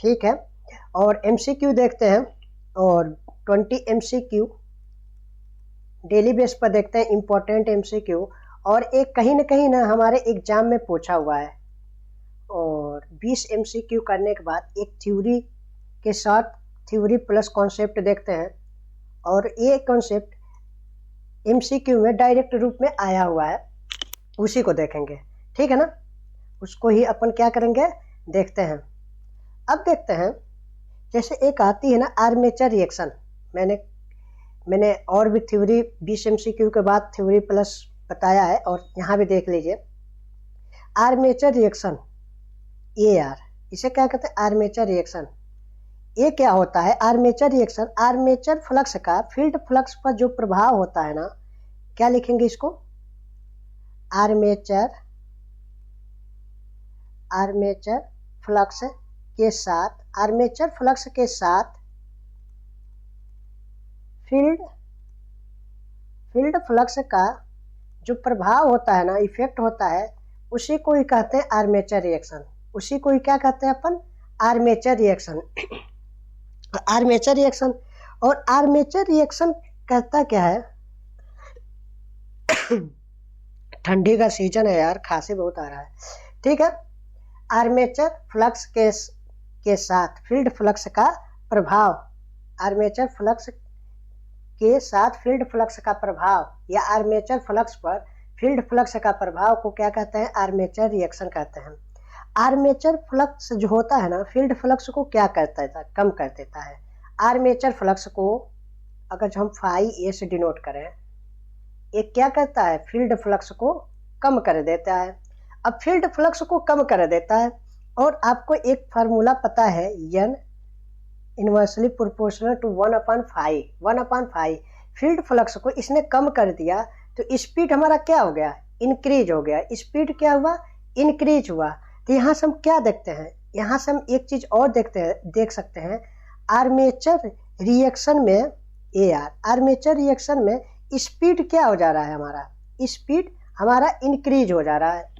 ठीक है। और MCQ देखते हैं, और 20 MCQ डेली बेस पर देखते हैं, इम्पोर्टेंट MCQ। और एक कहीं ना हमारे एग्जाम में पूछा हुआ है। और 20 MCQ करने के बाद एक थ्योरी के साथ थ्योरी प्लस कॉन्सेप्ट देखते हैं, और ये कॉन्सेप्ट MCQ में डायरेक्ट रूप में आया हुआ है, उसी को देखेंगे। ठीक है ना, उसको ही अपन क्या करेंगे, देखते हैं। अब देखते हैं, जैसे एक आती है ना आर्मेचर रिएक्शन। मैंने और भी थ्योरी 20 MCQ के बाद थ्योरी प्लस बताया है, और यहाँ भी देख लीजिए। आर्मेचर रिएक्शन, AR, इसे क्या कहते हैं, आर्मेचर रिएक्शन। ये क्या होता है, आर्मेचर रिएक्शन, आर्मेचर फ्लक्स का फील्ड फ्लक्स पर जो प्रभाव होता है ना, क्या लिखेंगे इसको, आर्मेचर फ्लक्स के साथ, आर्मेचर फ्लक्स के साथ फील्ड फ्लक्स का जो प्रभाव होता है ना, इफेक्ट होता है, उसी को ही कहते हैं आर्मेचर रिएक्शन। उसी को ही क्या कहते हैं अपन, आर्मेचर रिएक्शन। आर्मेचर रिएक्शन, और आर्मेचर रिएक्शन कहता क्या है, ठंडी का सीजन है यार, खांसी बहुत आ रहा है। ठीक है, आर्मेचर फ्लक्स के साथ फील्ड फ्लक्स का प्रभाव, आर्मेचर फ्लक्स के साथ फील्ड फ्लक्स का प्रभाव, या आर्मेचर फ्लक्स पर फील्ड फ्लक्स का प्रभाव को क्या कहते हैं, आर्मेचर रिएक्शन कहते हैं। आर्मेचर फ्लक्स जो होता है ना, फील्ड फ्लक्स को क्या करता है, कम कर देता है। आर्मेचर फ्लक्स को अगर हम phi A से डिनोट करें, एक क्या करता है, फील्ड फ्लक्स को कम कर देता है। अब फील्ड फ्लक्स को कम कर देता है, और आपको एक फार्मूला पता है, N inversely proportional to 1/phi। Field flux को इसने कम कर दिया, तो स्पीड हमारा क्या हो गया, इंक्रीज हो गया। स्पीड क्या हुआ, इंक्रीज हुआ। तो यहाँ से हम क्या देखते हैं, यहाँ से हम एक चीज और देख सकते हैं, आर्मेचर रिएक्शन में AR, आर्मेचर रिएक्शन में स्पीड क्या हो जा रहा है, हमारा स्पीड हमारा इंक्रीज हो जा रहा है।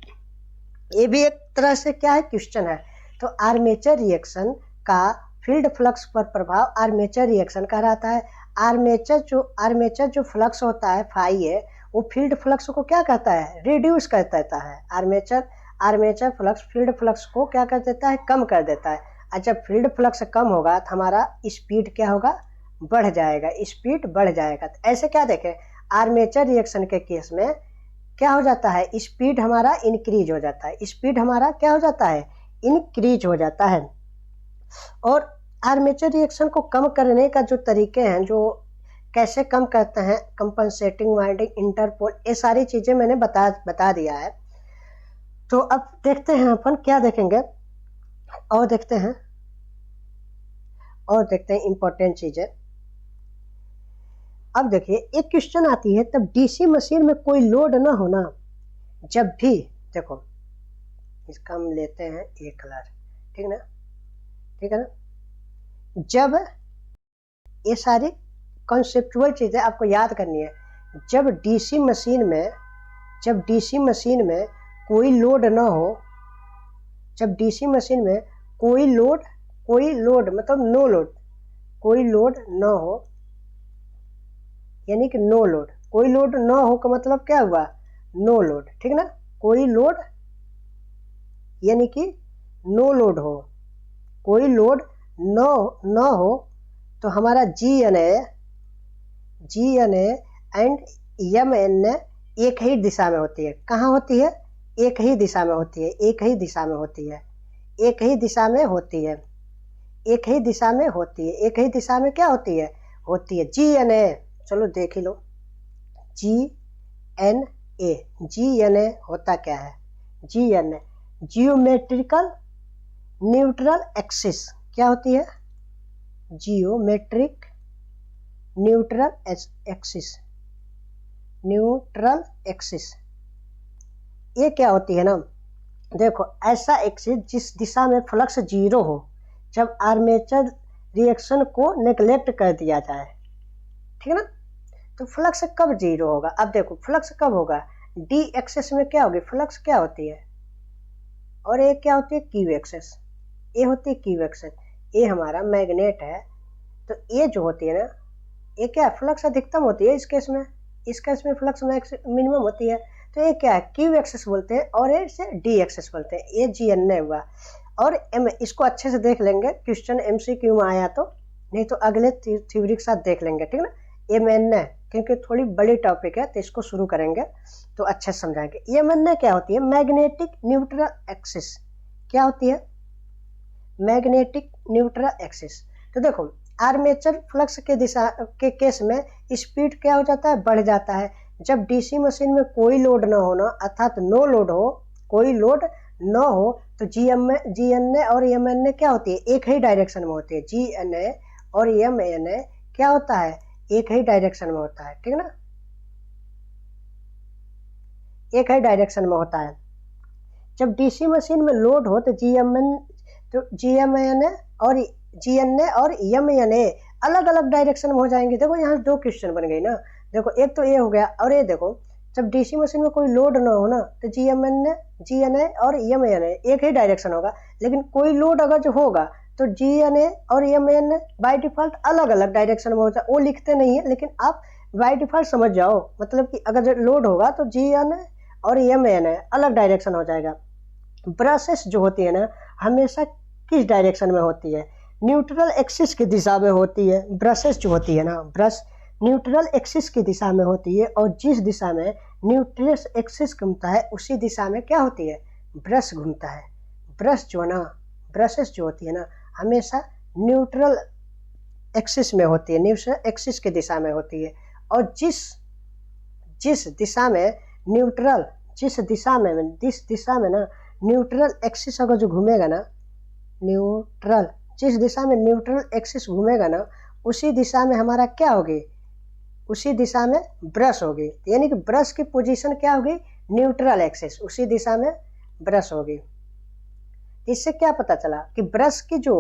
ये भी एक तरह से क्या है, क्वेश्चन है। तो आर्मेचर रिएक्शन का फील्ड फ्लक्स पर प्रभाव आर्मेचर रिएक्शन कहलाता है। आर्मेचर जो फ्लक्स होता है phi A, वो फील्ड फ्लक्स को क्या कहता है, रिड्यूस कर देता है। आर्मेचर फ्लक्स फील्ड फ्लक्स को क्या कर देता है, कम कर देता है। और जब फील्ड फ्लक्स कम होगा तो हमारा स्पीड क्या होगा, बढ़ जाएगा, स्पीड बढ़ जाएगा। तो ऐसे क्या देखें, आर्मेचर रिएक्शन के केस में क्या हो जाता है, स्पीड हमारा इंक्रीज हो जाता है। स्पीड हमारा क्या हो जाता है, इंक्रीज हो जाता है। और आर्मेचर रिएक्शन को कम करने का जो तरीके हैं, जो कैसे कम करते हैं, कंपनसेटिंग वाइंडिंग, इंटरपोल, ये सारी चीजें मैंने बता दिया है। तो अब देखते हैं अपन क्या देखेंगे, और देखते हैं इंपॉर्टेंट चीजें। अब देखिए, एक क्वेश्चन आती है, तब डीसी मशीन में कोई लोड ना होना, जब भी, देखो इसका हम लेते हैं A कलर, ठीक है ना। जब ये सारी कॉन्सेप्चुअल चीजें आपको याद करनी है। जब डीसी मशीन में कोई लोड ना हो, जब डीसी मशीन में कोई लोड मतलब नो लोड, कोई लोड ना हो, यानी कि नो लोड, कोई लोड ना हो का मतलब क्या हुआ, नो लोड, ठीक ना। कोई लोड यानी कि नो लोड हो, कोई लोड न हो, तो हमारा GNA एंड MNA एक ही दिशा में होती है। कहाँ होती है, एक ही दिशा में होती है, एक ही दिशा में होती है, एक ही दिशा में होती है, एक ही दिशा में होती है, एक ही दिशा में क्या होती है, GNA। चलो देख ही लो, GNA होता क्या है, GNA जियोमेट्रिकल न्यूट्रल एक्सिस, क्या होती है, जियोमेट्रिक न्यूट्रल एक्सिस। ये क्या होती है ना, देखो ऐसा एक्सिस जिस दिशा में फ्लक्स जीरो हो, जब आर्मेचर रिएक्शन को नेग्लेक्ट कर दिया जाए, ठीक है ना। तो फ्लक्स कब जीरो होगा, अब देखो फ्लक्स कब होगा, डी एक्सेस में क्या होगी, फ्लक्स क्या होती है, और ये क्या होती है, क्यू एक्सेस, ये होती है क्यू एक्सेस। ये हमारा मैग्नेट है, तो ये जो होती है ना, ये क्या फ्लक्स अधिकतम होती है इस केस में, इस केस में फ्लक्स मिनिमम होती है। तो ये क्या है, क्यू एक्सेस बोलते हैं और ये से डी एक्सेस बोलते हैं। ये जी एन ए हुआ। और एम, इसको अच्छे से देख लेंगे, क्वेश्चन एमसीक्यू में आया तो, नहीं तो अगले थ्योरी के साथ देख लेंगे, ठीक है ना। एम एन ए क्योंकि थोड़ी बड़ी टॉपिक है तो इसको शुरू करेंगे तो अच्छे से समझाएंगे। एम एन ए क्या होती है, मैग्नेटिक न्यूट्रल एक्सिस। क्या होती है, मैग्नेटिक न्यूट्रल एक्सिस। तो देखो आर्मेचर फ्लक्स के दिशा के केस में स्पीड क्या हो जाता है, बढ़ जाता है। जब डीसी मशीन में कोई लोड न होना, अर्थात नो लोड हो, कोई लोड न हो, तो जी एन ए और एम एन ए क्या होती है, एक ही डायरेक्शन में होती है। जी एन ए और एम एन ए क्या होता है, एक ही डायरेक्शन में होता है, ठीक है ना, एक ही डायरेक्शन में होता है। जब डीसी मशीन में लोड हो तो जी एम एन ए और एम एन ए अलग अलग डायरेक्शन में हो जाएंगे। देखो यहाँ दो क्वेश्चन बन गई ना, देखो एक तो ये हो गया, और ये देखो जब डीसी मशीन में कोई लोड ना हो ना, तो जी एन ए और एम एन ए एक ही डायरेक्शन होगा। लेकिन कोई लोड अगर जो होगा तो जी एन ए और M N A by default अलग अलग डायरेक्शन में होता है। वो लिखते नहीं है, लेकिन आप बाई डिफॉल्ट समझ जाओ, मतलब कि अगर लोड होगा तो जी एन ए और एम एन ए अलग डायरेक्शन हो जाएगा। ब्रशेस जो होती है ना, हमेशा किस डायरेक्शन में होती है, न्यूट्रल एक्सिस की दिशा में होती है। ब्रशेस जो होती है ना, ब्रश न्यूट्रल एक्सिस की दिशा में होती है, और जिस दिशा में न्यूट्रल एक्सिस घूमता है उसी दिशा में क्या होती है, ब्रश घूमता है। ब्रश जो ना, ब्रशेस जो होती है ना, हमेशा न्यूट्रल एक्सिस में होती है, न्यूट्रल एक्सिस की दिशा में होती है। और जिस दिशा में जिस दिशा में ना न्यूट्रल एक्सिस अगर जो घूमेगा ना, जिस दिशा में न्यूट्रल एक्सिस घूमेगा ना, उसी दिशा में हमारा क्या होगी, उसी दिशा में ब्रश होगी। यानी कि ब्रश की पोजीशन क्या होगी, न्यूट्रल एक्सिस, उसी दिशा में ब्रश होगी। इससे क्या पता चला कि ब्रश की जो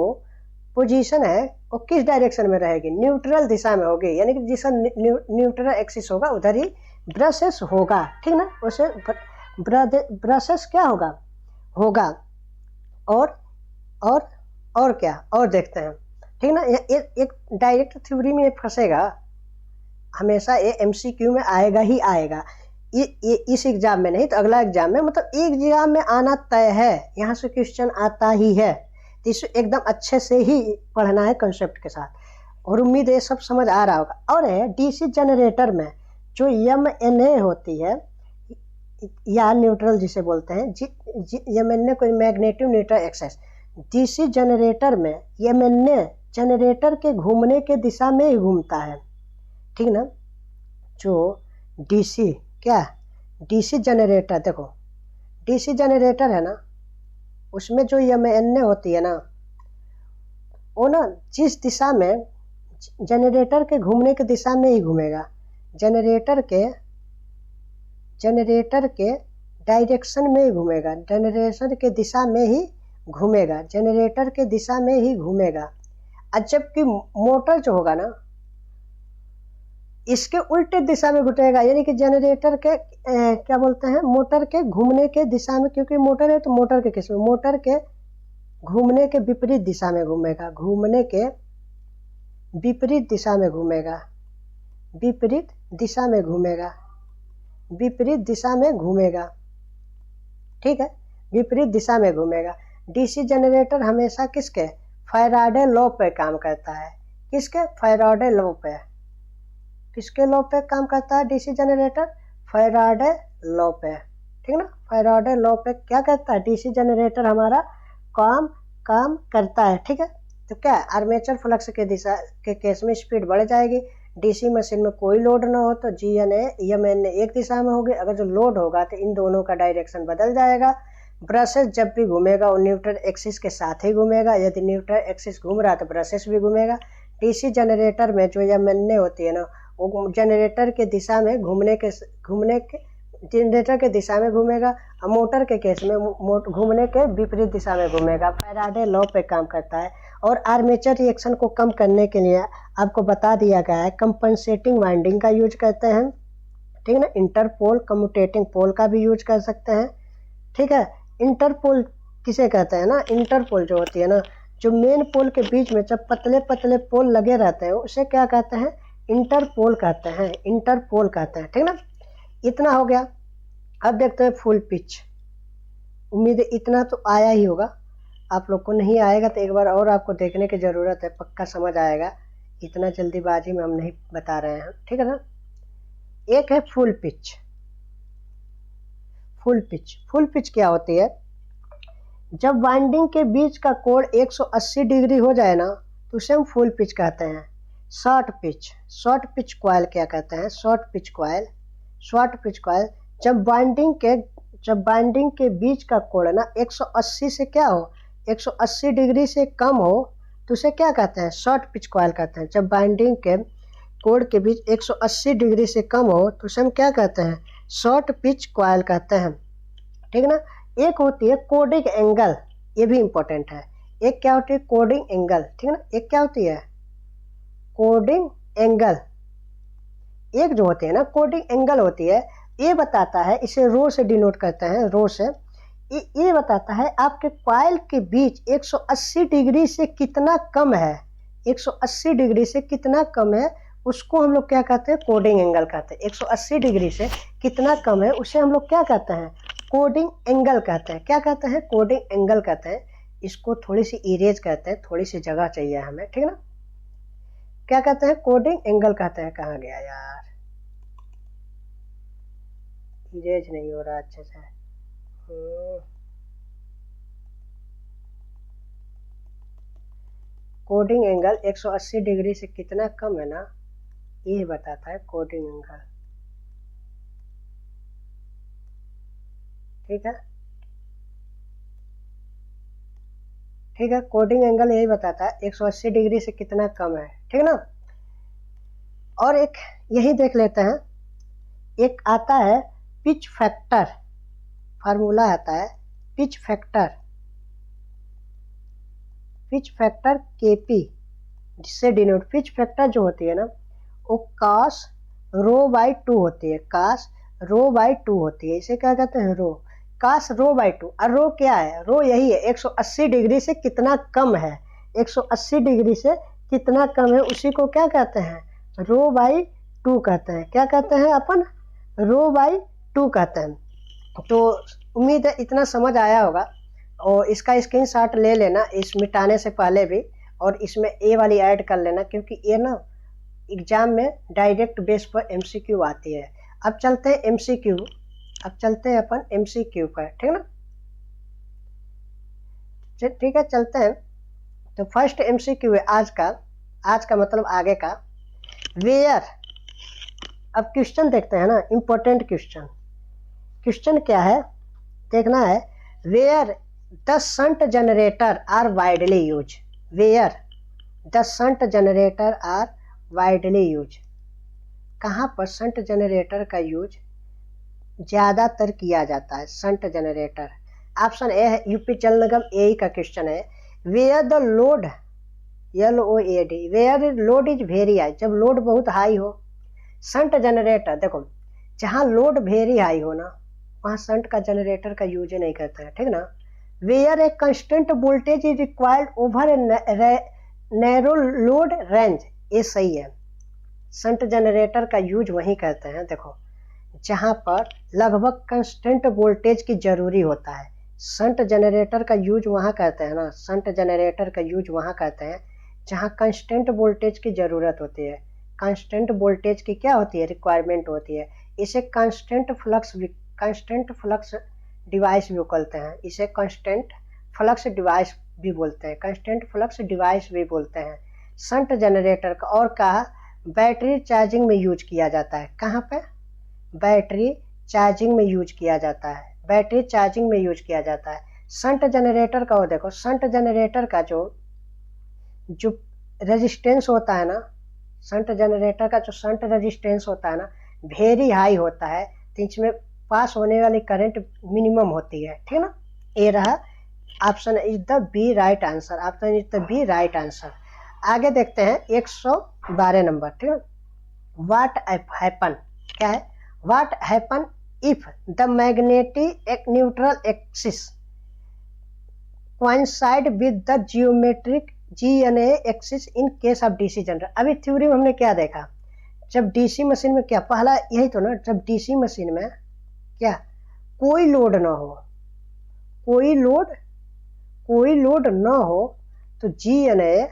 पोजीशन है वो किस डायरेक्शन में रहेगी, न्यूट्रल दिशा में होगी। यानी कि जिसका न्यूट्रल एक्सिस होगा उधर ही ब्रशेस होगा, ठीक ना। उसे ब्रशेस क्या होगा। और क्या, और देखते हैं, ठीक ना। एक डायरेक्ट थ्योरी में फंसेगा हमेशा, ये एमसीक्यू में आएगा ही आएगा। ये इस एग्जाम में नहीं तो अगला एग्जाम में, मतलब एक एग्जाम में आना तय है, यहाँ से क्वेश्चन आता ही है। तो इसे एकदम अच्छे से ही पढ़ना है कंसेप्ट के साथ, और उम्मीद है सब समझ आ रहा होगा। और है डीसी जनरेटर में जो एम एन ए होती है, या न्यूट्रल जिसे बोलते हैं, एम एन ए कोई magnetic neutral axis. DC generator में एम एन ए जनरेटर के घूमने के दिशा में ही घूमता है, ठीक ना। जो डीसी जनरेटर, देखो डीसी जनरेटर है ना, उसमें जो एम एन ए होती है ना, वो ना जिस दिशा में जनरेटर के घूमने की दिशा में ही घूमेगा। जनरेटर के डायरेक्शन में ही घूमेगा, जनरेटर के दिशा में ही घूमेगा, जनरेटर के दिशा में ही घूमेगा। और जबकि मोटर जो होगा ना, इसके उल्टे दिशा में घूमेगा। यानी कि जनरेटर के क्या बोलते हैं, मोटर के घूमने के दिशा में, क्योंकि मोटर है तो मोटर के किस्म, मोटर के घूमने के विपरीत दिशा में घूमेगा, घूमने के विपरीत दिशा में घूमेगा, विपरीत दिशा में घूमेगा, विपरीत दिशा में घूमेगा, ठीक है, विपरीत दिशा में घूमेगा। डीसी जनरेटर हमेशा किसके, फैराडे लॉ पे काम करता है। किसके, फैराडे लॉ पे। किसके लॉ पे काम करता है डीसी जनरेटर, फैराडे लॉ पे, ठीक ना। फैराडे लॉ पे क्या करता है डीसी जनरेटर, हमारा काम करता है, ठीक है। तो क्या आर्मेचर फ्लक्स के दिशा के केस में स्पीड बढ़ जाएगी। डीसी मशीन में कोई लोड ना हो तो जी एन एम एन एक दिशा में होगी। अगर जो लोड होगा तो इन दोनों का डायरेक्शन बदल जाएगा। ब्रशेस जब भी घूमेगा वो न्यूट्रल एक्सिस के साथ ही घूमेगा। यदि न्यूट्रल एक्सिस घूम रहा है तो ब्रशेस भी घूमेगा। डीसी जनरेटर में जो एम एन ए होती है ना, वो जनरेटर के दिशा में जनरेटर के दिशा में घूमेगा, और मोटर के केस में घूमने के विपरीत दिशा में घूमेगा। फैराडे लॉ पे काम करता है। और आर्मेचर रिएक्शन को कम करने के लिए आपको बता दिया गया है, कंपनसेटिंग वाइंडिंग का यूज करते हैं, ठीक है ना। इंटरपोल कम्यूटेटिंग पोल का भी यूज कर सकते हैं, ठीक है। इंटरपोल किसे कहते हैं ना, इंटरपोल जो होती है ना, जो मेन पोल के बीच में जब पतले पतले पोल लगे रहते हैं उसे क्या कहते हैं, इंटरपोल कहते हैं, इंटरपोल कहते हैं, ठीक ना। इतना हो गया। अब देखते हैं फुल पिच। उम्मीद है इतना तो आया ही होगा, आप लोग को नहीं आएगा तो एक बार और आपको देखने की ज़रूरत है, पक्का समझ आएगा, इतना जल्दीबाजी में हम नहीं बता रहे हैं, ठीक है ना। एक है full pitch. Full pitch, full pitch क्या होती है, जब वाइंडिंग के बीच का कोण 180 डिग्री हो जाए ना तो उसे हम फुल पिच कहते हैं। Short pitch, short pitch coil क्या कहते हैं, short pitch coil, short pitch coil जब वाइंडिंग के बीच का कोण ना 180 से क्या हो, 180 डिग्री से कम हो तो उसे क्या कहते हैं, शॉर्ट पिच कॉइल कहते हैं। जब वाइंडिंग के कोण के बीच 180 डिग्री से कम हो तो उसे हम क्या कहते हैं, शॉर्ट पिच कॉइल कहते हैं, ठीक ना। एक होती है कोडिंग एंगल, ये भी इंपॉर्टेंट है। एक क्या होती है, कोडिंग एंगल, ठीक है ना। एक क्या होती है, कोडिंग एंगल। एक जो होती है ना कोडिंग एंगल होती है, ये बताता है, इसे रो से डिनोट करते हैं, रो से। ये बताता है आपके कॉइल के बीच 180 डिग्री से कितना कम है, 180 डिग्री से कितना कम है उसको हम लोग क्या कहते हैं, कोडिंग एंगल कहते हैं। 180 डिग्री से कितना कम है उसे हम लोग क्या कहते हैं, कोडिंग एंगल कहते हैं। क्या कहते हैं, कोडिंग एंगल कहते हैं। इसको थोड़ी सी इरेज कहते हैं, थोड़ी सी जगह चाहिए हमें, ठीक है ना। क्या कहते हैं, कोडिंग एंगल कहते हैं। कहाँ गया यार, इरेज नहीं हो रहा अच्छे से। कोडिंग एंगल 180 डिग्री से कितना कम है ना, ये बताता है कोडिंग एंगल, ठीक है, ठीक है। कोडिंग एंगल यही बताता है 180 डिग्री से कितना कम है, ठीक है ना। और एक यही देख लेते हैं, एक आता है पिच फैक्टर, फार्मूला आता है pitch factor, pitch factor KP, जिससे डिनोट, पिच फैक्टर जो होती है ना वो कास रो बाई 2 होती है, कास रो बाई 2 होती है। इसे क्या कहते हैं, रो, कास रो बाई 2। और रो क्या है, रो यही है 180 डिग्री से कितना कम है, 180 डिग्री से कितना कम है उसी को क्या कहते हैं, रो बाई 2 कहते हैं। क्या कहते हैं अपन, रो बाई 2 कहते हैं। तो उम्मीद है इतना समझ आया होगा, और इसका स्क्रीनशॉट ले लेना इस मिटाने से पहले भी, और इसमें ए वाली ऐड कर लेना, क्योंकि ये ना एग्जाम में डायरेक्ट बेस पर एमसीक्यू आती है। अब चलते हैं एमसीक्यू, अब चलते हैं अपन एमसीक्यू पर, ठीक है ना। ठीक है, चलते हैं। तो फर्स्ट एमसीक्यू है आज का मतलब आगे का, वेयर। अब क्वेश्चन देखते हैं ना, इंपॉर्टेंट क्वेश्चन। क्वेश्चन क्या है देखना है, where the shunt generator are widely use, where the shunt generator are widely use, कहाँ पर शंट जनरेटर का यूज ज़्यादातर किया जाता है, शंट जनरेटर। ऑप्शन ए है, यूपी जल निगम ए का क्वेश्चन है। Where the load, LOAD, where load is very high, जब लोड बहुत हाई हो। शंट जनरेटर, देखो जहाँ लोड वेरी हाई हो ना वहाँ शंट का जनरेटर का यूज नहीं करते हैं, ठीक ना। Where a constant voltage is required over a narrow load range, ये सही है। शंट जनरेटर का यूज वहीं करते हैं, देखो जहाँ पर लगभग कंस्टेंट वोल्टेज की जरूरी होता है, शंट जनरेटर का यूज वहाँ करते हैं ना, शंट जनरेटर का यूज वहाँ करते हैं जहाँ कंस्टेंट वोल्टेज की ज़रूरत होती है। कांस्टेंट वोल्टेज की क्या होती है, रिक्वायरमेंट होती है। इसे कांस्टेंट फ्लक्स डिवाइस भी बोलते हैं, इसे कांस्टेंट फ्लक्स डिवाइस भी बोलते हैं, कांस्टेंट फ्लक्स डिवाइस भी बोलते हैं शंट जनरेटर का। और कहा बैटरी चार्जिंग में यूज किया जाता है, कहाँ पे, बैटरी चार्जिंग में यूज किया जाता है, बैटरी चार्जिंग में यूज किया जाता है। शंट जनरेटर का, वो देखो शंट जनरेटर का जो रेजिस्टेंस होता है ना, शंट जनरेटर का जो शंट रेजिस्टेंस होता है ना वेरी हाई होता है, तो इसमें पास होने वाली करंट मिनिमम होती है, ठीक है ना। ये रहा option is the B right answer, option is the B right answer. आगे देखते हैं 112 नंबर, ठीक है। व्हाट हैपन, क्या है, what happen if the magnetic neutral axis, coincide with the geometric GNA axis in case of DC generator. अभी theory में हमने क्या देखा, जब डीसी मशीन में क्या पहला यही तो ना, जब डीसी मशीन में क्या कोई लोड ना हो, कोई लोड ना हो तो GNA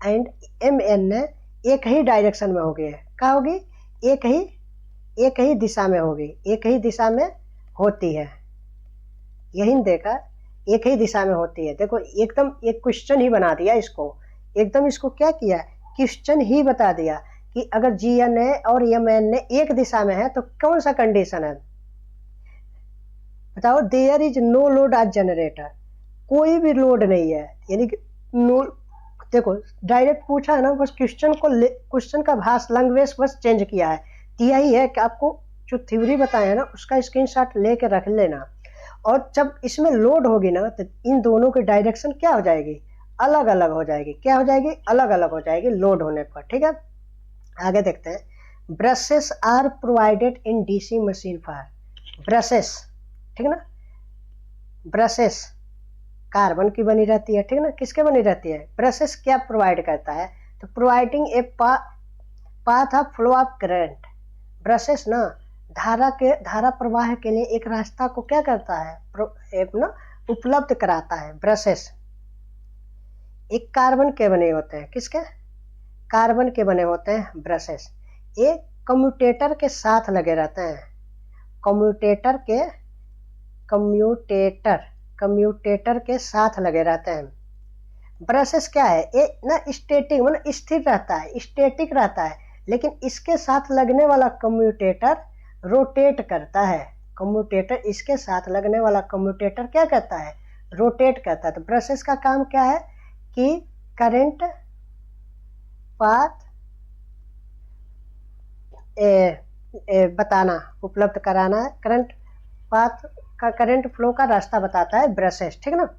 एंड MNA एक ही डायरेक्शन में होगी। क्या होगी? एक ही दिशा में होगी, एक ही दिशा में होती है। यही देखा, एक ही दिशा में होती है। देखो एकदम एक क्वेश्चन ही बना दिया इसको, एकदम इसको क्या किया, क्वेश्चन ही बता दिया कि अगर GNA और MNA एक दिशा में है तो कौन सा कंडीशन है बताओ। There is no load at generator, कोई भी लोड नहीं है, यानी कि नो। देखो डायरेक्ट पूछा है ना, बस क्वेश्चन का भाषा लैंग्वेज बस चेंज किया है। तो यही है कि आपको जो थ्योरी बताया ना उसका स्क्रीनशॉट लेके रख लेना, और जब इसमें लोड होगी ना तो इन दोनों की डायरेक्शन क्या हो जाएगी, अलग अलग हो जाएगी। क्या हो जाएगी? अलग अलग हो जाएगी लोड होने पर। ठीक है, आगे देखते हैं। Brushes are provided in DC machine for, brushes, ठीक है ना, ब्रशेस कार्बन की बनी रहती है, ठीक है ना, किसके बनी रहती है? ब्रशेस क्या प्रोवाइड करता है? तो providing a path of flow of current. Brushes ना धारा प्रवाह के लिए एक रास्ता को क्या करता है, एक ना उपलब्ध कराता है। ब्रशेस एक कार्बन के बने होते हैं, किसके? कार्बन के बने होते हैं ब्रशेस। एक कम्यूटेटर के साथ लगे रहते हैं, कम्यूटेटर के साथ लगे रहते हैं। ब्रशेस क्या है, ये ना स्टैटिक मतलब स्थिर रहता है, स्टैटिक रहता है, लेकिन इसके साथ लगने वाला कम्यूटेटर रोटेट करता है। कम्यूटेटर इसके साथ लगने वाला कम्यूटेटर क्या करता है? रोटेट करता है। तो ब्रशेस का काम क्या है कि करंट पाथ बताना, उपलब्ध कराना है। करंट पाथ का, करंट फ्लो का रास्ता बताता है ब्रशेस, ठीक ना।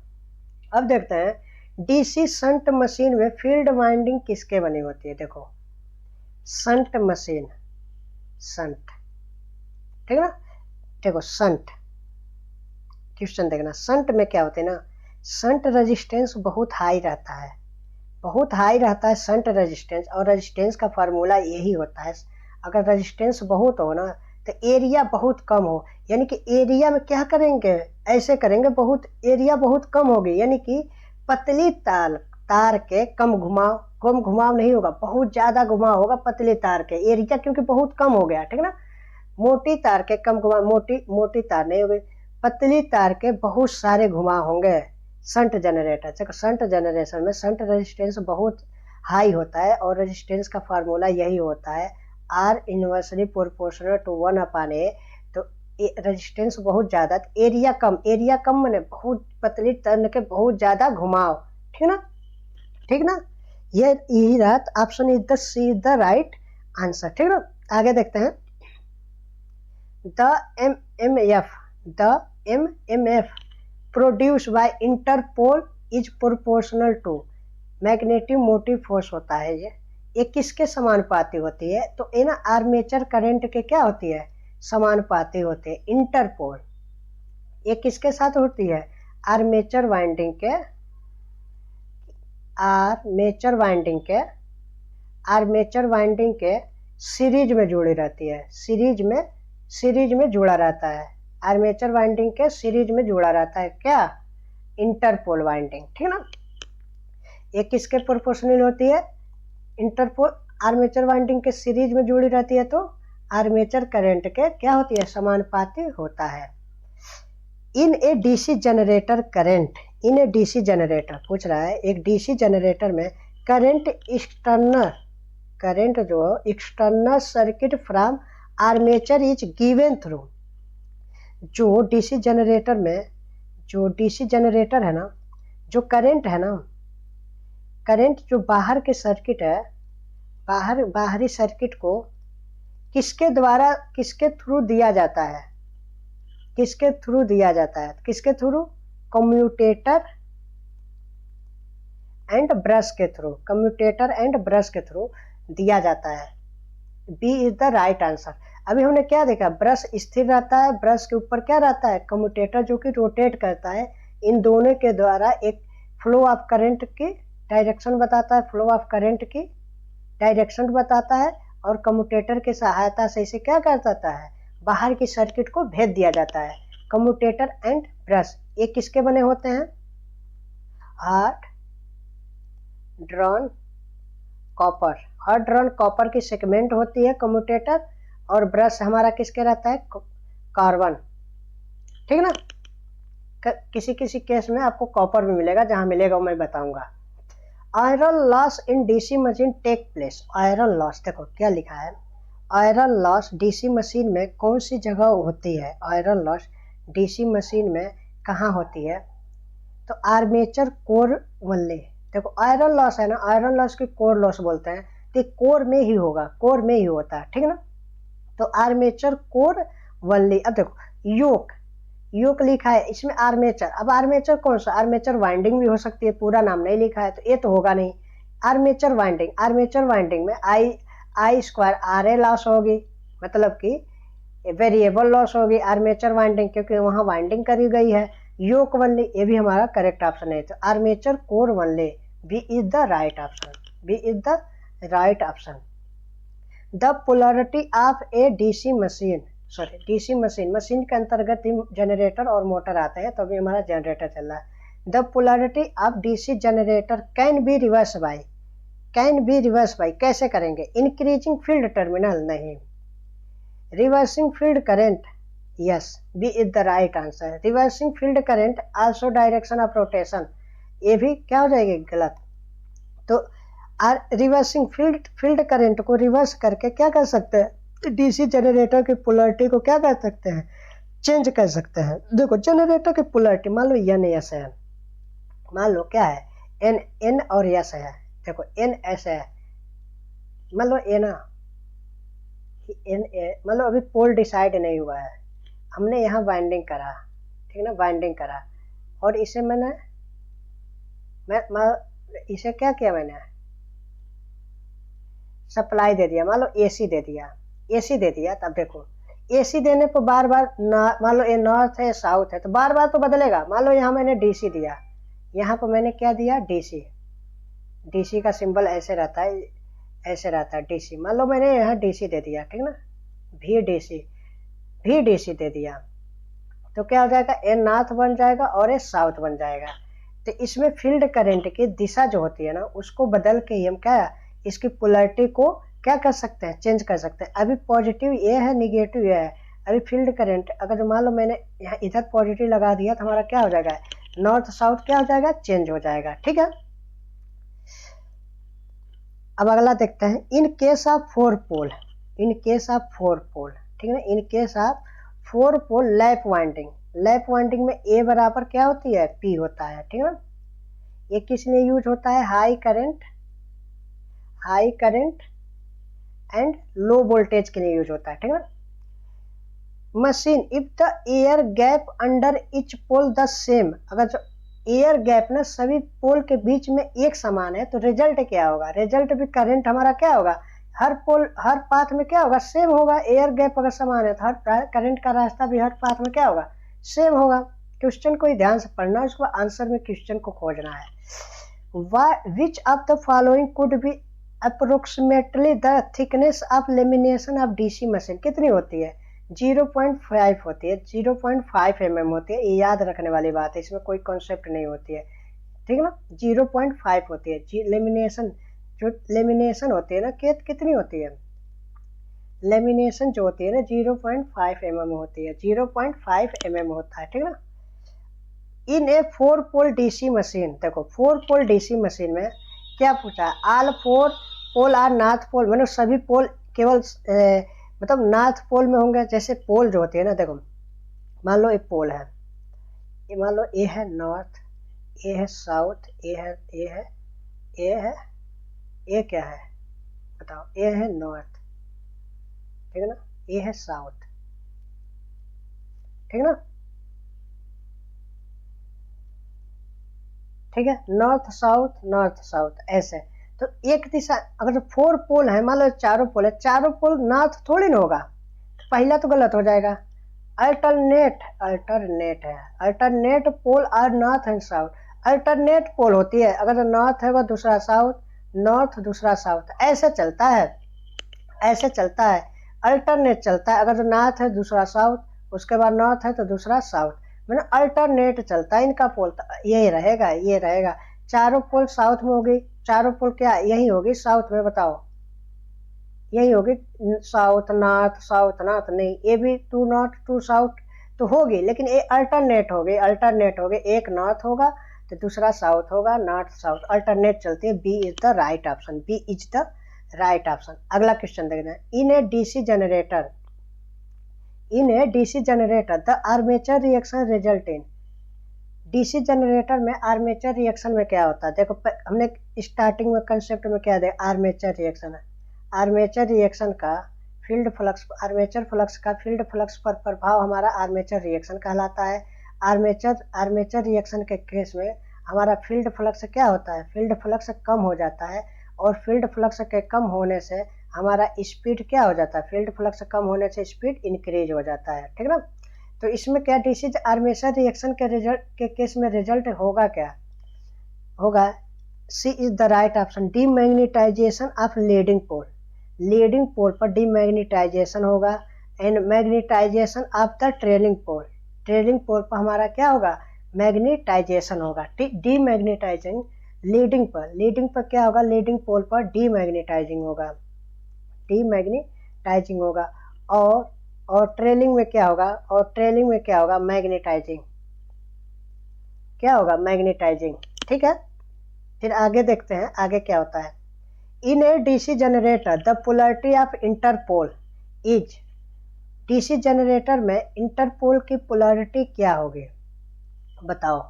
अब देखते हैं डीसी शंट मशीन में फील्ड वाइंडिंग किसके बनी होती है। देखो शंट मशीन, शंट, ठीक है ना। देखो शंट क्वेश्चन देखना, शंट में क्या होते हैं ना, शंट रेजिस्टेंस बहुत हाई रहता है, बहुत हाई रहता है शंट रेजिस्टेंस। और रेजिस्टेंस का फार्मूला यही होता है, अगर रेजिस्टेंस बहुत हो ना तो एरिया बहुत कम हो, यानी कि एरिया में क्या करेंगे, ऐसे करेंगे, बहुत एरिया बहुत कम होगी, यानी कि पतली तार के कम घुमाव नहीं होगा, बहुत ज़्यादा घुमाव होगा पतली तार के, एरिया क्योंकि बहुत कम हो गया, ठीक ना। मोटी तार के कम घुमाव, मोटी तार नहीं होगी, पतली तार के बहुत सारे घुमाव होंगे शंट जनरेटर। देखो शंट जनरेशन में शंट रेजिस्टेंस बहुत हाई होता है, और रेजिस्टेंस का फार्मूला यही होता है are inversely proportional to 1/A। तो रेजिस्टेंस बहुत ज़्यादा, एरिया कम मैंने बहुत पतली तार के बहुत ज़्यादा घुमाव, ठीक ना, ठीक ना। यही रात option is the right answer, ठीक ना। आगे देखते हैं the MMF produce by interpole is proportional to magnetic motive force होता है। ये किसके समानुपाती होती है? तो ये ना आर्मेचर करंट के क्या होती है, समानुपाती होती है। इंटरपोल ये किसके साथ होती है? आर्मेचर वाइंडिंग के सीरीज में जुड़ी रहती है, सीरीज में जुड़ा रहता है। आर्मेचर वाइंडिंग के सीरीज में जुड़ा रहता है क्या? इंटरपोल वाइंडिंग, ठीक ना। ये किसके प्रोपोर्शनल होती है? इंटरपोल आर्मेचर वाइंडिंग के सीरीज में जुड़ी रहती है, तो आर्मेचर करंट के क्या होती है, समानुपाती होता है। In a DC generator current, in a DC generator पूछ रहा है, एक डीसी जनरेटर में करंट जो external circuit from armature is given through. जो डीसी जनरेटर है ना, जो करंट है ना, करंट जो बाहर के सर्किट है, बाहरी सर्किट को किसके थ्रू दिया जाता है, किसके थ्रू? कम्यूटेटर एंड ब्रश के थ्रू दिया जाता है। B is the right answer. अभी हमने क्या देखा, ब्रश स्थिर रहता है, ब्रश के ऊपर क्या रहता है, कम्यूटेटर जो कि रोटेट करता है, इन दोनों के द्वारा एक फ्लो ऑफ करंट की डायरेक्शन बताता है, फ्लो ऑफ करंट की डायरेक्शन बताता है, और कम्यूटेटर की सहायता से इसे क्या कर जाता है, बाहर की सर्किट को भेज दिया जाता है। कम्यूटेटर एंड ब्रश ये किसके बने होते हैं, hard drawn copper, hard drawn copper की सेगमेंट होती है कम्यूटेटर, और ब्रश हमारा किसके रहता है, कार्बन, ठीक ना। किसी किसी केस में आपको कॉपर भी मिलेगा, जहां मिलेगा मैं बताऊंगा। Iron loss in DC machine take place, iron loss देखो क्या लिखा है, आयरन लॉस डीसी मशीन में कौन सी जगह होती है, आयरन लॉस डीसी मशीन में कहाँ होती है, तो आर्मेचर कोर वनली। देखो आयरन लॉस है ना, आयरन लॉस की कोर लॉस बोलते हैं, तो कोर में ही होगा, कोर में ही होता है, ठीक ना। तो आर्मेचर कोर वनली। अब देखो योक, योक लिखा है इसमें आर्मेचर, अब आर्मेचर कौन सा, आर्मेचर वाइंडिंग भी हो सकती है, पूरा नाम नहीं लिखा है तो ये तो होगा नहीं। आर्मेचर वाइंडिंग, आर्मेचर वाइंडिंग में आई स्क्वायर आर ए लॉस होगी, मतलब कि वेरिएबल लॉस होगी आर्मेचर वाइंडिंग, क्योंकि वहां वाइंडिंग करी गई है। योक वनली ये भी हमारा करेक्ट ऑप्शन है, तो armature core only B is the right option, B is the right option. The polarity of a DC machine, sorry DC machine, machine के अंतर्गत ही जनरेटर और मोटर आते हैं, तो अभी हमारा जनरेटर चल रहा है। The polarity of DC generator can be reverse by, can be reverse by कैसे करेंगे, इंक्रीजिंग फील्ड टर्मिनल नहीं, reversing field current, yes B is the right answer. Reversing field current also direction of rotation, ये भी क्या हो जाएगी गलत। तो रिवर्सिंग फील्ड करंट को रिवर्स करके क्या कर सकते हैं, डीसी जनरेटर की पोलरिटी को क्या कर सकते हैं, चेंज कर सकते हैं। देखो जनरेटर की पोलरिटी मान लो एन एस है, मान लो क्या है एन एन और एस है, देखो एन एस है, मान लो एन मान लो अभी पोल डिसाइड नहीं हुआ है, हमने यहाँ वाइंडिंग करा, ठीक ना, वाइंडिंग करा, और इसे मैं इसे क्या किया, मैंने सप्लाई दे दिया, मान लो एसी दे दिया, एसी दे दिया, तब देखो एसी देने पर बार बार मान लो ये नॉर्थ है साउथ है तो बार बार तो बदलेगा। मान लो यहाँ मैंने डीसी दिया, यहाँ पर मैंने क्या दिया डीसी, डीसी का सिंबल ऐसे रहता है, ऐसे रहता है डीसी। मान लो मैंने यहाँ डीसी दे दिया, ठीक ना, भी डीसी दे दिया, तो क्या हो जाएगा, ए नॉर्थ बन जाएगा और ए साउथ बन जाएगा। तो इसमें फील्ड करंट की दिशा जो होती है ना, उसको बदल के हम क्या इसकी पोलरिटी को क्या कर सकते हैं, चेंज कर सकते हैं। अभी पॉजिटिव ये है, निगेटिव ये है। अभी फील्ड करंट अगर मान लो मैंने यहाँ इधर पॉजिटिव लगा दिया तो हमारा क्या हो जाएगा, नॉर्थ साउथ क्या हो जाएगा, चेंज हो जाएगा, ठीक है। अब अगला देखते हैं, in case of 4 pole, in case of 4 pole, ठीक है, in case of 4 pole lap winding, lap winding में ए बराबर क्या होती है, पी होता है, ठीक है। ये किस लिए यूज होता है, high current and low voltage के लिए यूज होता है, ठीक है। Machine if the air gap under each pole the same, अगर जो एयर गैप ना सभी पोल के बीच में एक समान है तो रिजल्ट क्या होगा, रिजल्ट भी करंट हमारा क्या होगा, हर पोल हर पाथ में क्या होगा, सेम होगा। एयर गैप अगर समान है तो हर करंट का रास्ता भी हर पाथ में क्या होगा, सेम होगा। क्वेश्चन को ध्यान से पढ़ना, उसको आंसर में क्वेश्चन को खोजना है। Which of the following could be approximately the thickness of lamination of DC machine, कितनी होती है, 0.5 होती है, 0.5 mm होती है। ये याद रखने वाली बात है, इसमें कोई कॉन्सेप्ट नहीं होती है, ठीक है ना। 0.5 होती है लेमिनेशन, जो लेमिनेशन होती है ना कितनी होती है, लेमिनेशन जो होती है ना 0.5 mm होती है, 0.5 mm होता है, ठीक है ना। In A 4 pole DC machine, देखो 4 पोल डीसी मशीन में क्या पूछा है, all 4 pole are north pole, मतलब सभी पोल केवल मतलब नॉर्थ पोल में होंगे। जैसे पोल जो होती है ना, देखो मान लो एक पोल है, ये मान लो ए है नॉर्थ, ए है साउथ, ए है ए क्या है बताओ, ए है नॉर्थ, ठीक है ना, ए है साउथ, ठीक है ना, ठीक है, नॉर्थ साउथ ऐसे। तो एक दिशा अगर जो 4 पोल है, मान लो चारों पोल है, चारों पोल नॉर्थ थोड़ी ना होगा, तो पहला तो गलत हो जाएगा। अल्टरनेट है, alternate pole are north and south. Alternate pole होती है, अगर नॉर्थ है वो दूसरा साउथ, नॉर्थ दूसरा साउथ, ऐसे चलता है, ऐसे चलता है। अल्टरनेट चलता है, अगर नॉर्थ है दूसरा साउथ, उसके बाद नॉर्थ है तो दूसरा साउथ, मैंने अल्टरनेट चलता है इनका पोल। यही रहेगा, ये रहेगा। चारों पोल साउथ में होगी, चारों पोल क्या यही होगी साउथ में, बताओ यही होगी साउथ नॉर्थ, साउथ नॉर्थ नहीं, ये भी टू नॉर्थ टू साउथ तो होगी, लेकिन ये अल्टरनेट हो गई, अल्टरनेट हो गई, एक नॉर्थ होगा तो दूसरा साउथ होगा, नॉर्थ साउथ अल्टरनेट चलती है। B is the right option, B is the right option. अगला क्वेश्चन देखना है, in a DC generator, in a DC generator the armature reaction result in. DC generator में आर्मेचर रिएक्शन में क्या होता है, देखो हमने स्टार्टिंग में कंसेप्ट में क्या देखा, आर्मेचर रिएक्शन है। आर्मेचर रिएक्शन का फील्ड फ्लक्स, आर्मेचर फ्लक्स का फील्ड फ्लक्स पर प्रभाव हमारा आर्मेचर रिएक्शन कहलाता है। आर्मेचर रिएक्शन के केस में हमारा फील्ड फ्लक्स क्या होता है, फील्ड फ्लक्स कम हो जाता है, और फील्ड फ्लक्स के कम होने से हमारा स्पीड क्या हो जाता है, फील्ड फ्लक्स कम होने से स्पीड इंक्रीज हो जाता है, ठीक ना। तो इसमें क्या डीसी आर्मेचर रिएक्शन के रिजल्ट के केस में रिजल्ट होगा क्या, होगा C is the right option, demagnetisation of leading pole. Leading pole पर डीमैग्नेटाइजेशन होगा, and magnetisation of the trailing pole, trailing pole पर हमारा क्या होगा, मैग्नेटाइजेशन होगा। डीमैग्नेटाइजिंग लीडिंग पर क्या होगा, लीडिंग पोल पर डीमैग्नेटाइजिंग होगा, डीमैग्नेटाइजिंग होगा। और ट्रेलिंग में क्या होगा, और ट्रेलिंग में क्या होगा, मैग्नेटाइजिंग, क्या होगा, मैग्नेटाइजिंग, ठीक है। फिर आगे देखते हैं आगे क्या होता है। In a DC generator the polarity of interpole is, DC generator में इंटरपोल की पोलैरिटी क्या होगी, बताओ।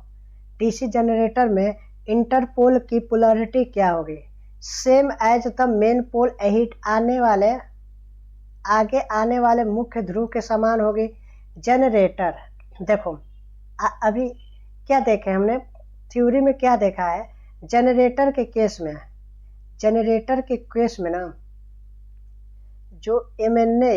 डीसी जनरेटर में इंटरपोल की पोलैरिटी क्या होगी, same as the main pole ahead आगे आने वाले मुख्य ध्रुव के समान होगी। जनरेटर देखो अभी क्या देखे हमने थ्योरी में, क्या देखा है, जनरेटर के केस में, जनरेटर के केस में ना जो MNA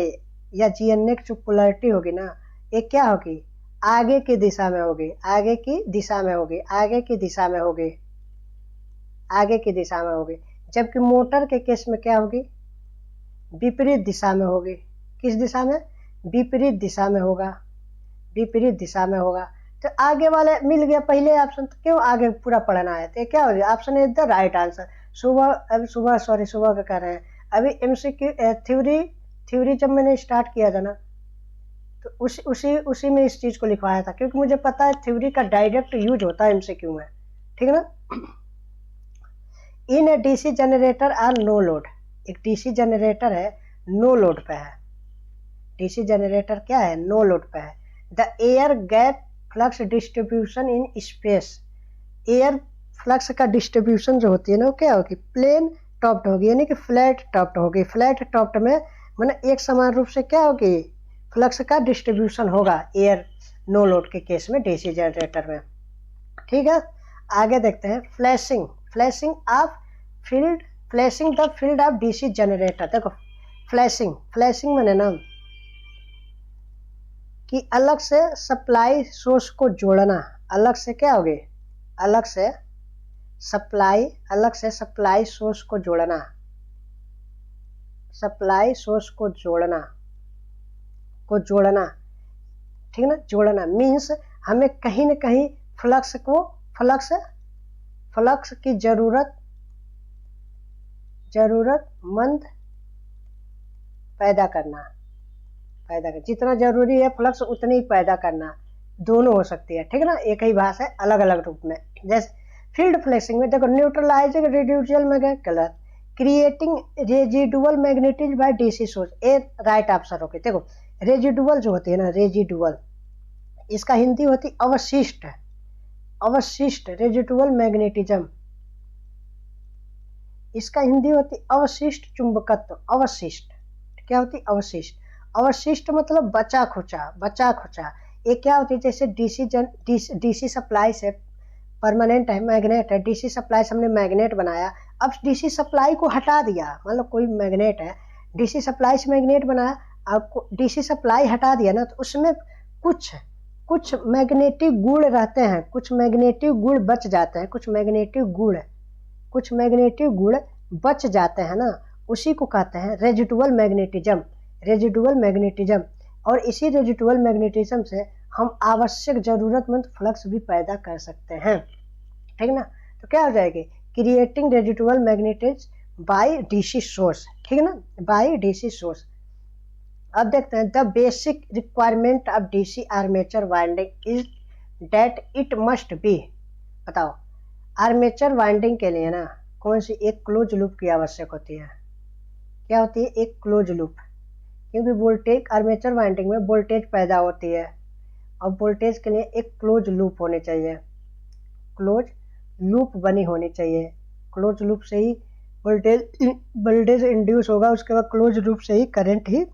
या GNA की जो पोलैरिटी होगी ना, ये क्या होगी, आगे की दिशा में होगी, आगे की दिशा में होगी, आगे की दिशा में होगी, आगे की दिशा में होगी। जबकि मोटर के केस में क्या होगी, विपरीत दिशा में होगी। किस दिशा में, विपरीत दिशा में होगा, विपरीत दिशा में होगा। तो आगे वाले मिल गया पहले ऑप्शन, तो क्यों आगे पूरा पढ़ना है, तो क्या हो गया, option is the right answer. सुबह का कर रहे हैं अभी MCQ थ्योरी जब मैंने स्टार्ट किया था ना, तो उसी में इस चीज को लिखवाया था, क्योंकि मुझे पता है थ्योरी का डायरेक्ट यूज होता है MCQ में, ठीक है ना। In a DC generator are no load, एक डीसी जनरेटर है नो लोड पे है, डीसी जनरेटर क्या है, नो लोड पे है। The air gap flux distribution in space, air flux का डिस्ट्रीब्यूशन जो होती है ना, वो क्या होगी, प्लेन टॉप्ड होगी, यानी कि फ्लैट टॉप्ड होगी। फ्लैट टॉप्ड में मैंने एक समान रूप से क्या होगी, फ्लक्स का डिस्ट्रीब्यूशन होगा एयर नो लोड के केस में, डीसी जनरेटर में, ठीक है। आगे देखते हैं flashing, flashing the field of DC generator. देखो फ्लैशिंग मैंने ना कि अलग से सप्लाई सोर्स को जोड़ना, अलग से क्या होगी, अलग से सप्लाई सोर्स को जोड़ना, सप्लाई सोर्स को जोड़ना, ठीक ना। जोड़ना मीन्स हमें कहीं न कहीं फ्लक्स की जरूरतमंद पैदा करना, जितना जरूरी है फ्लक्स उतनी ही पैदा करना, दोनों हो सकती है, ठीक है ना। एक ही भाषा है अलग अलग रूप में। जैसे फील्ड फ्लैशिंग में देखो, neutralizing residual magnetic creating residual magnetism by DC source, a right answer होगी। देखो रेजिडुअल जो होती है ना, रेजिडुअल, इसका हिंदी होती अवशिष्ट रेजिडुअल मैग्नेटिज्म, इसका हिंदी होती अवशिष्ट चुंबकत्व। अवशिष्ट क्या होती, अवशिष्ट मतलब बचा खुचा। ये क्या होती है, जैसे डीसी सप्लाई से परमानेंट है, मैग्नेट है, डीसी सप्लाई से हमने मैग्नेट बनाया, अब डीसी सप्लाई को हटा दिया, मान लो कोई मैग्नेट है, डीसी सप्लाई से मैग्नेट बनाया, आपको डीसी सप्लाई हटा दिया ना, तो उसमें कुछ कुछ मैग्नेटिक गुण रहते हैं, कुछ मैग्नेटिक गुण बच जाते हैं, कुछ मैग्नेटिक गुण बच जाते हैं ना, उसी को कहते हैं रेजिडुअल मैग्नेटिज्म। और इसी रेजिडुअल मैग्नेटिज्म से हम आवश्यक ज़रूरतमंद फ्लक्स भी पैदा कर सकते हैं, ठीक ना। तो क्या हो जाएगी, creating residual magnetism by DC source, ठीक है ना, बाय डीसी सोर्स। अब देखते हैं, the basic requirement of DC armature winding is that it must be, बताओ आर्मेचर वाइंडिंग के लिए ना कौन सी एक क्लोज लूप की आवश्यक होती है, क्या होती है, एक क्लोज लूप, क्योंकि वोल्टेज आर्मेचर वाइंडिंग में वोल्टेज पैदा होती है और वोल्टेज के लिए एक क्लोज लूप होनी चाहिए, क्लोज लूप बनी होनी चाहिए, क्लोज लूप से ही वोल्टेज इंड्यूस होगा, उसके बाद क्लोज लूप से ही करंट ही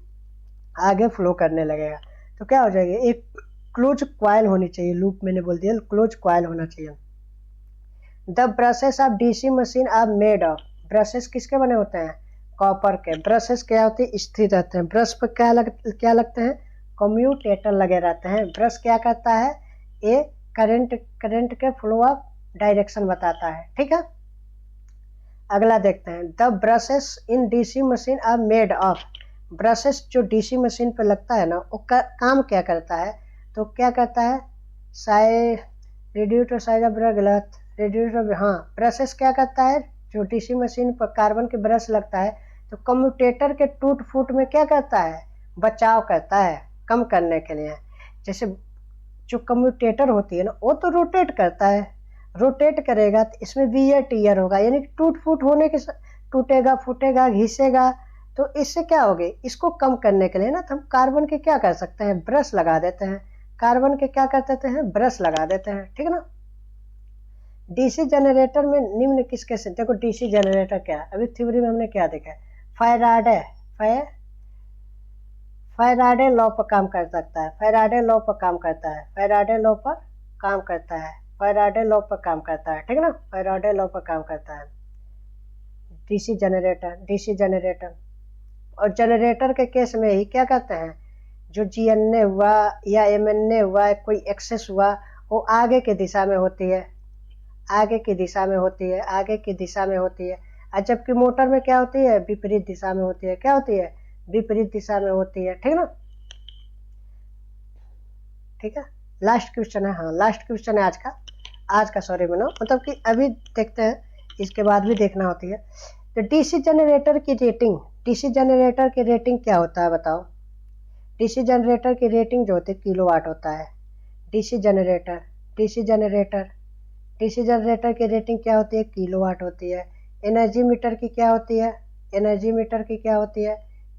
आगे फ्लो करने लगेगा। तो क्या हो जाएगा, एक क्लोज कॉइल होनी चाहिए, लूप मैंने बोल दिया, क्लोज कॉइल होना चाहिए। The brushes of DC machine are made of, brushes किसके बने होते हैं, कॉपर के। ब्रशेस क्या होते हैं, स्थिर रहते हैं। ब्रश पर क्या लगते हैं, कम्यूटेटर लगे रहते हैं। ब्रश क्या करता है, ये करंट के फ्लो ऑफ डायरेक्शन बताता है, ठीक है। अगला देखते हैं, the brushes in DC machine are made of, brushes जो डीसी मशीन पर लगता है ना, वो काम क्या करता है, तो क्या करता है, रिड्यूस साइज ऑफ गलत रिड्यूस, हाँ ब्रशेस क्या करता है, जो डीसी मशीन पर कार्बन के ब्रश लगता है तो कम्यूटेटर के टूट फूट में क्या करता है, बचाव करता है, कम करने के लिए। जैसे जो कम्यूटेटर होती है ना, वो तो रोटेट करता है, रोटेट करेगा तो इसमें वियर टीयर होगा, यानी टूट फूट होने के, टूटेगा फूटेगा घिसेगा, तो इससे क्या होगी, इसको कम करने के लिए ना तो हम कार्बन के क्या कर सकते हैं, ब्रश लगा देते हैं, कार्बन के क्या कर देते हैं, ब्रश लगा देते हैं, ठीक है ना। डीसी जनरेटर में निम्न किसके से, देखो डीसी जनरेटर क्या है, अभी थ्योरी में हमने क्या देखा है, फैराडे लॉ पर काम कर सकता है, फैराडे लॉ पर काम करता है, फैराडे लॉ पर काम करता है, फैराडे लॉ पर काम करता है, ठीक है ना, फैराडे लॉ पर काम करता है डीसी जनरेटर। और जनरेटर के केस में ही क्या कहते हैं, जो जीएनए हुआ या एमएनए हुआ, कोई एक्सेस हुआ, वो आगे की दिशा में होती है, आगे की दिशा में होती है, आगे की दिशा में होती है। और जबकि मोटर में क्या होती है, विपरीत दिशा में होती है, क्या होती है, विपरीत दिशा में होती है, ठीक ना। ठीक है, लास्ट क्वेश्चन है, हाँ लास्ट क्वेश्चन है आज का सॉरी बनो, मतलब कि अभी देखते हैं, इसके बाद भी देखना होती है। तो डीसी जनरेटर की रेटिंग क्या होता है, बताओ। डीसी जनरेटर की रेटिंग जो होती है किलोवाट होता है। डीसी जनरेटर की रेटिंग क्या होती है, किलोवाट होती है। एनर्जी मीटर की क्या होती है,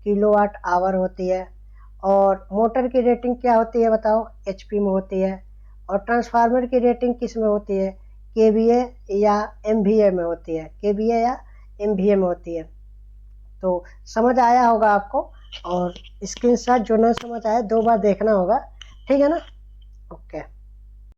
किलोवाट आवर होती है। और मोटर की रेटिंग क्या होती है, बताओ, एचपी में होती है। और ट्रांसफार्मर की रेटिंग किस में होती है, केवीए या एमवीए में होती है। तो समझ आया होगा आपको, और स्क्रीनशॉट जो ना समझ आया 2 बार देखना होगा, ठीक है ना। ओके।